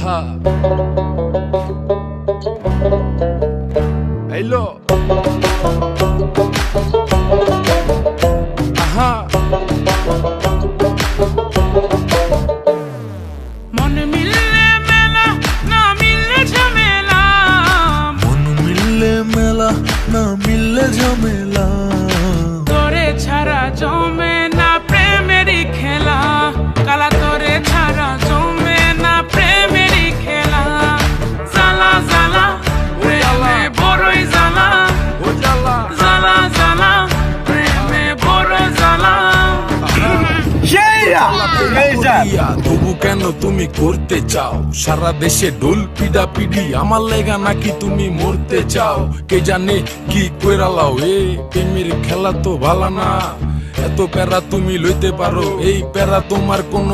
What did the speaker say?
আহা হ্যালো আহা মন মিললে মেলা না মিললে ঝামেলা, মন মিললে মেলা না মিললে ঝামেলা, তোরে ছাড়া জমে না প্রেমেরই খেলা, কালা তোরে ছাড়া জমে না প্রেমেরই খেলা, জ্বালা জ্বালা প্রেমে বড়ই জ্বালা, ও জ্বালা জ্বালা জ্বালা প্রেমে বড় জ্বালা। তবু কেন তুমি করতে চাও সারা দেশে ঢোল পিডা পিডি, আমার লেগা নাকি তুমি মরতে চাও? কে জানে কি কইরালাও, এ প্রেমের খেলা তো ভালো না, এত প্যারা তুমি লইতে পারো, এই প্যারা তোমার কোনো